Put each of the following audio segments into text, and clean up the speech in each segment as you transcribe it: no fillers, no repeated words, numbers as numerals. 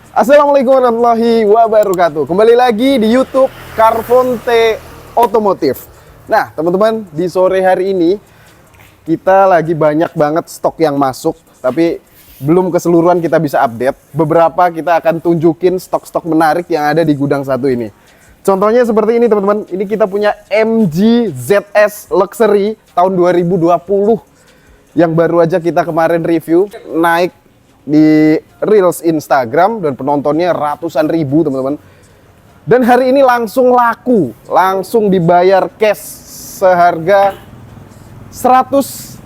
Assalamualaikum warahmatullahi wabarakatuh. Kembali lagi di YouTube Carvonte Otomotif. Nah, teman-teman, di sore hari ini kita lagi banyak banget stok yang masuk, tapi belum keseluruhan kita bisa update. Beberapa kita akan tunjukin stok-stok menarik yang ada di gudang satu ini. Contohnya seperti ini, teman-teman. Ini kita punya MG ZS Luxury tahun 2020 yang baru aja kita kemarin review, naik di Reels Instagram dan penontonnya ratusan ribu, teman-teman. Dan hari ini langsung laku, langsung dibayar cash seharga 130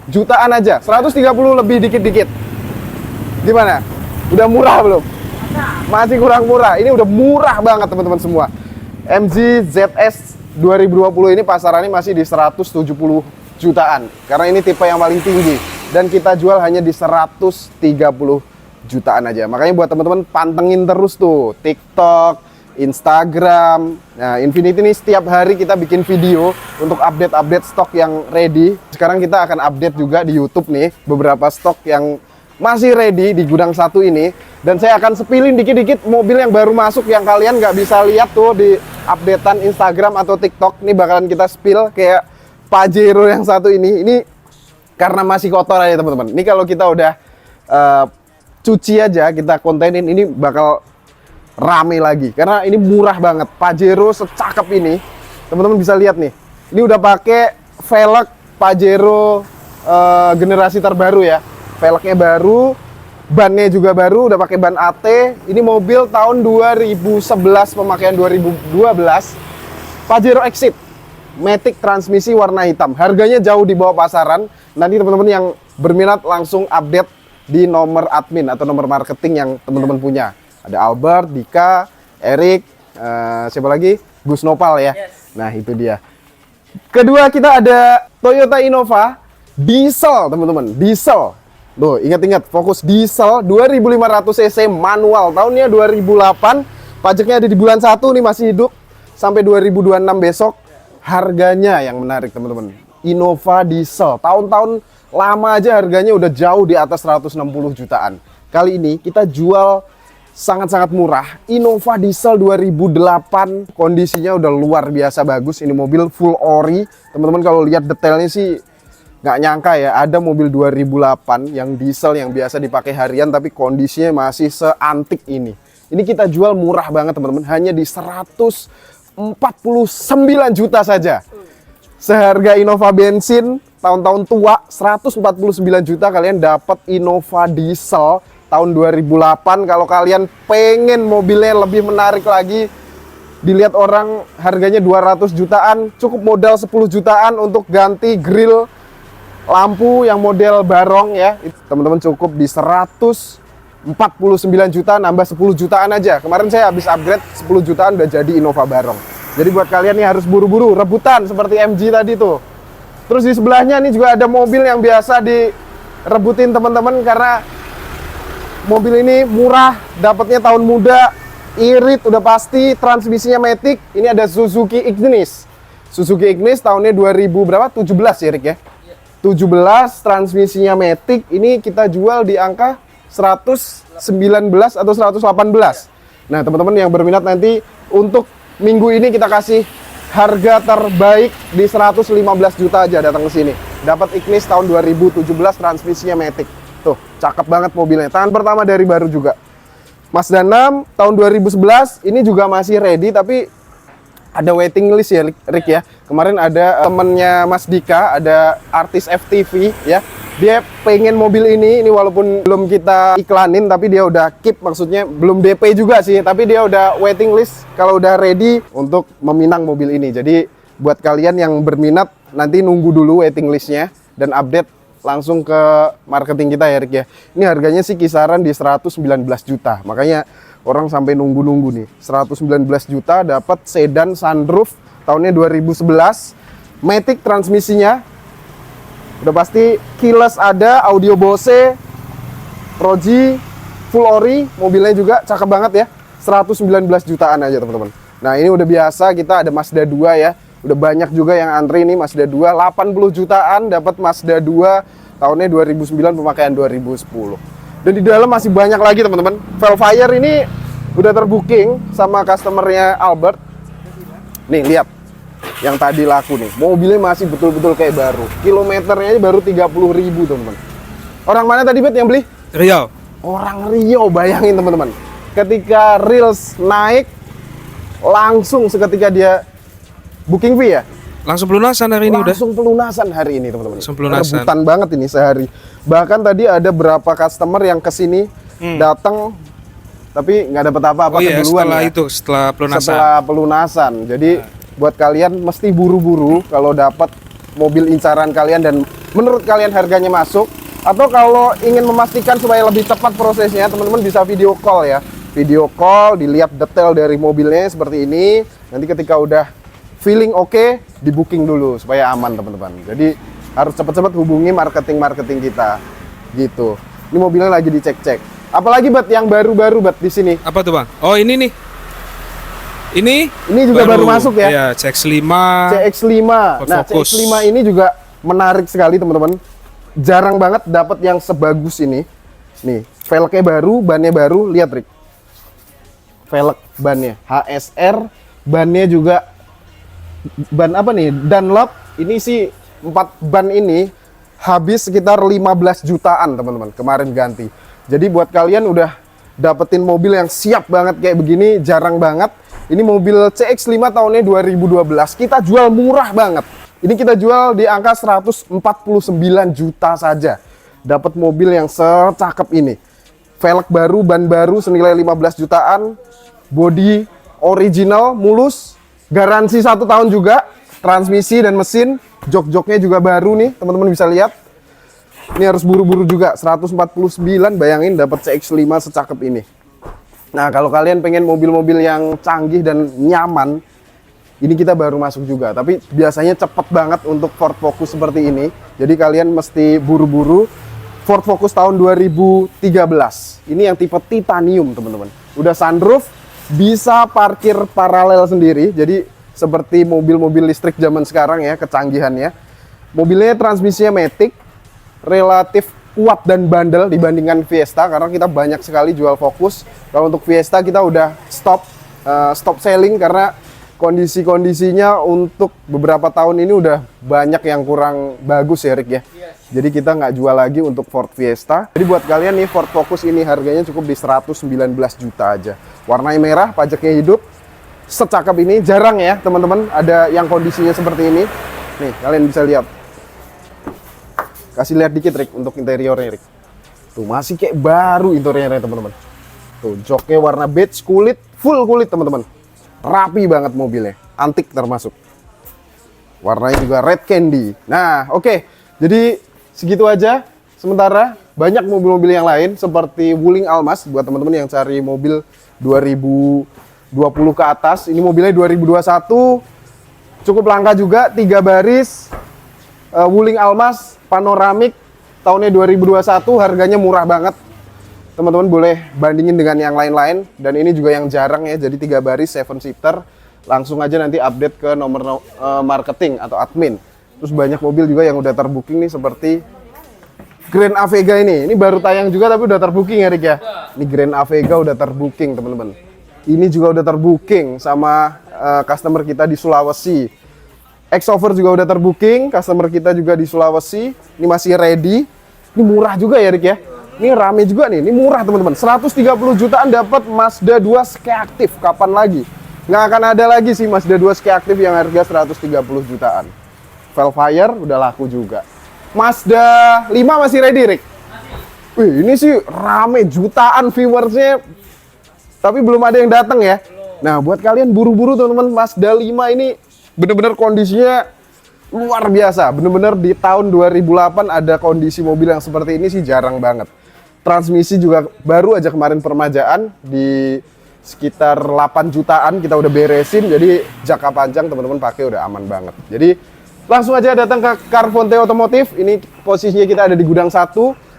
jutaan aja, 130 lebih dikit-dikit. Gimana? Udah murah belum? Masih kurang murah. Ini udah murah banget, teman-teman semua. MG ZS 2020 ini pasarannya masih di 170 jutaan karena ini tipe yang paling tinggi. Dan kita jual hanya di 130 jutaan aja. Makanya buat teman-teman pantengin terus tuh TikTok, Instagram. Nah, Infinity ini setiap hari kita bikin video untuk update-update stok yang ready. Sekarang kita akan update juga di YouTube nih beberapa stok yang masih ready di gudang satu ini. Dan saya akan sepilin dikit-dikit mobil yang baru masuk yang kalian nggak bisa lihat tuh di updatean Instagram atau TikTok. Ini bakalan kita spill kayak Pajero yang satu ini. Ini karena masih kotor aja, teman-teman. Ini kalau kita udah cuci aja, kita kontenin, ini bakal rame lagi. Karena ini murah banget. Pajero secakep ini, teman-teman bisa lihat nih. Ini udah pakai velg Pajero generasi terbaru ya. Velgnya baru, bannya juga baru, udah pakai ban AT. Ini mobil tahun 2011, pemakaian 2012. Pajero Exit, matic transmisi warna hitam. Harganya jauh di bawah pasaran. Nanti teman-teman yang berminat langsung update di nomor admin atau nomor marketing yang teman-teman punya. Ada Albert, Dika, Erik, siapa lagi? Gus Nopal ya. Nah, itu dia. Kedua kita ada Toyota Innova diesel, teman-teman. Diesel. Tuh, ingat-ingat, fokus diesel 2500 cc manual. Tahunnya 2008. Pajaknya ada di bulan 1 nih, masih hidup sampai 2026 besok. Harganya yang menarik, teman-teman. Innova diesel, tahun-tahun lama aja harganya udah jauh di atas 160 jutaan. Kali ini kita jual sangat-sangat murah. Innova diesel 2008, kondisinya udah luar biasa bagus. Ini mobil full ori. Teman-teman kalau lihat detailnya sih nggak nyangka ya, ada mobil 2008 yang diesel yang biasa dipakai harian tapi kondisinya masih seantik ini. Ini kita jual murah banget, teman-teman, hanya di 149 juta saja. Seharga Innova bensin tahun-tahun tua 149 juta kalian dapat Innova diesel tahun 2008. Kalau kalian pengen mobilnya lebih menarik lagi, dilihat orang harganya 200 jutaan, cukup modal 10 jutaan untuk ganti grill lampu yang model barong ya. Teman-teman cukup di 149 juta, nambah 10 jutaan aja. Kemarin saya habis upgrade 10 jutaan udah jadi Innova barong. Jadi buat kalian nih harus buru-buru, rebutan seperti MG tadi tuh. Terus di sebelahnya nih juga ada mobil yang biasa direbutin teman-teman karena mobil ini murah, dapatnya tahun muda, irit udah pasti, transmisinya matic. Ini ada Suzuki Ignis. Suzuki Ignis tahunnya 2000 berapa? 17 ya, Rick ya? 17, transmisinya matic. Ini kita jual di angka 119 atau 118. Nah, teman-teman yang berminat nanti untuk minggu ini kita kasih harga terbaik di 115 juta aja datang ke sini. Dapat Ignis tahun 2017, transmisinya matic. Tuh, cakep banget mobilnya. Tangan pertama dari baru juga. Mazda 6 tahun 2011, ini juga masih ready tapi ada waiting list ya, Rick ya. Kemarin ada temennya Mas Dika, ada artis FTV ya. Dia pengen mobil ini walaupun belum kita iklanin tapi dia udah keep, maksudnya belum DP juga sih, tapi dia udah waiting list kalau udah ready untuk meminang mobil ini. Jadi buat kalian yang berminat nanti nunggu dulu waiting listnya dan update langsung ke marketing kita ya, Rick ya. Ini harganya sih kisaran di 119 juta. Makanya orang sampai nunggu-nunggu nih. 119 juta dapat sedan sunroof tahunnya 2011. Matic transmisinya. Udah pasti keyless ada, audio Bose, Proji, full ori, mobilnya juga cakep banget ya. 119 jutaan aja, teman-teman. Nah, ini udah biasa, kita ada Mazda 2 ya. Udah banyak juga yang antri nih Mazda 2, 80 jutaan dapat Mazda 2 tahunnya 2009, pemakaian 2010. Dan di dalam masih banyak lagi teman-teman. Velfire ini udah terbooking sama customernya Albert. Nih lihat, yang tadi laku nih, mobilnya masih betul-betul kayak baru. Kilometernya ini baru 30.000 teman-teman. Orang mana tadi Bet yang beli? Riau. Orang Riau, bayangin teman-teman. Ketika Reels naik, langsung seketika dia booking fee ya. Langsung pelunasan hari ini udah. Langsung pelunasan hari ini teman-teman. Langsung pelunasan. Rebutan banget ini sehari. Bahkan tadi ada berapa customer yang kesini datang tapi nggak dapat apa-apa keduluan setelah ya. itu, setelah pelunasan. Setelah pelunasan. Jadi buat kalian mesti buru-buru kalau dapat mobil incaran kalian dan menurut kalian harganya masuk. Atau kalau ingin memastikan supaya lebih cepat prosesnya, teman-teman bisa video call ya. Video call, dilihat detail dari mobilnya seperti ini. Nanti ketika udah feeling oke, di booking dulu supaya aman teman-teman. Jadi harus cepat-cepat hubungi marketing kita, gitu. Ini mobilnya lagi dicek-cek. Apalagi Bet yang baru-baru Bet di sini. Apa tuh Bang? Oh ini nih. Ini juga baru masuk ya. Iya, CX-5. CX-5. Nah, CX-5 ini juga menarik sekali teman-teman. Jarang banget dapat yang sebagus ini. Nih, velgnya baru, bannya baru. Lihat Rick. Velg bannya HSR, bannya juga ban apa nih? Dunlop. Ini sih 4 ban ini habis sekitar 15 jutaan teman-teman kemarin ganti. Jadi buat kalian udah dapetin mobil yang siap banget kayak begini jarang banget. Ini mobil CX-5 tahunnya 2012. Kita jual murah banget. Ini kita jual di angka 149 juta saja. Dapat mobil yang secakep ini. Velg baru, ban baru senilai 15 jutaan. Body original, mulus. Garansi 1 tahun juga. Transmisi dan mesin. Jok-joknya juga baru nih, teman-teman bisa lihat. Ini harus buru-buru juga. 149, bayangin dapat CX-5 secakep ini. Nah, kalau kalian pengen mobil-mobil yang canggih dan nyaman, ini kita baru masuk juga, tapi biasanya cepet banget untuk Ford Focus seperti ini. Jadi kalian mesti buru-buru. Ford Focus tahun 2013. Ini yang tipe titanium, teman-teman. Udah sunroof, bisa parkir paralel sendiri. Jadi seperti mobil-mobil listrik zaman sekarang ya, kecanggihannya. Mobilnya transmisinya matic, relatif kuat dan bandel dibandingkan Fiesta karena kita banyak sekali jual Focus. Kalau untuk Fiesta kita udah stop selling karena kondisi-kondisinya untuk beberapa tahun ini udah banyak yang kurang bagus ya Rick ya. Jadi kita nggak jual lagi untuk Ford Fiesta. Jadi buat kalian nih Ford Focus ini harganya cukup di 119 juta aja. Warnanya merah, pajaknya hidup. Secakep ini jarang ya teman-teman ada yang kondisinya seperti ini. Nih kalian bisa lihat. Kasih lihat dikit Rick untuk interiornya Rick. Tuh masih kayak baru interiornya teman-teman. Tuh joknya warna beige kulit, full kulit teman-teman. Rapi banget mobilnya, antik termasuk. Warnanya juga red candy. Nah, oke. Jadi segitu aja. Sementara banyak mobil-mobil yang lain seperti Wuling Almas buat teman-teman yang cari mobil 2020 ke atas. Ini mobilnya 2021. Cukup langka juga, 3 baris. Wuling Almas panoramik tahunnya 2021, harganya murah banget. Teman-teman boleh bandingin dengan yang lain-lain, dan ini juga yang jarang ya, jadi 3 baris 7-seater. Langsung aja nanti update ke nomor marketing atau admin. Terus banyak mobil juga yang udah terbooking nih seperti Grand Avega ini baru tayang juga tapi udah terbooking ya Rick ya. Ini Grand Avega udah terbooking teman-teman. Ini juga udah terbooking sama customer kita di Sulawesi. X-Over juga udah terbooking, customer kita juga di Sulawesi. Ini masih ready. Ini murah juga ya Rick ya. Ini rame juga nih, ini murah teman-teman. 130 jutaan dapat Mazda 2 Ski Active. Kapan lagi? Nggak akan ada lagi sih Mazda 2 Ski Active yang harga 130 jutaan. Velfire udah laku juga. Mazda 5 masih ready, Rick? Wih, ini sih rame, jutaan viewersnya. Tapi belum ada yang datang ya. Nah, buat kalian buru-buru teman-teman, Mazda 5 ini bener-bener kondisinya luar biasa. Bener-bener di tahun 2008 ada kondisi mobil yang seperti ini sih jarang banget. Transmisi juga baru aja kemarin permajaan di sekitar 8 jutaan kita udah beresin, jadi jangka panjang teman-teman pakai udah aman banget. Jadi langsung aja datang ke Carfonte Otomotif. Ini posisinya kita ada di gudang 1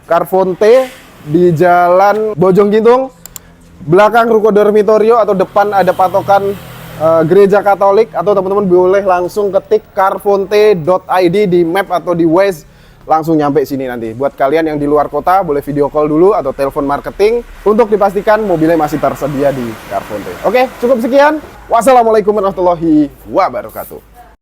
Carfonte di Jalan Bojonggintung, belakang Ruko Dormitorio atau depan ada patokan Gereja Katolik, atau teman-teman boleh langsung ketik carfonte.id di map atau di Waze langsung nyampe sini nanti. Buat kalian yang di luar kota, boleh video call dulu atau telepon marketing untuk dipastikan mobilnya masih tersedia di Carfonte. Oke, cukup sekian. Wassalamualaikum warahmatullahi wabarakatuh.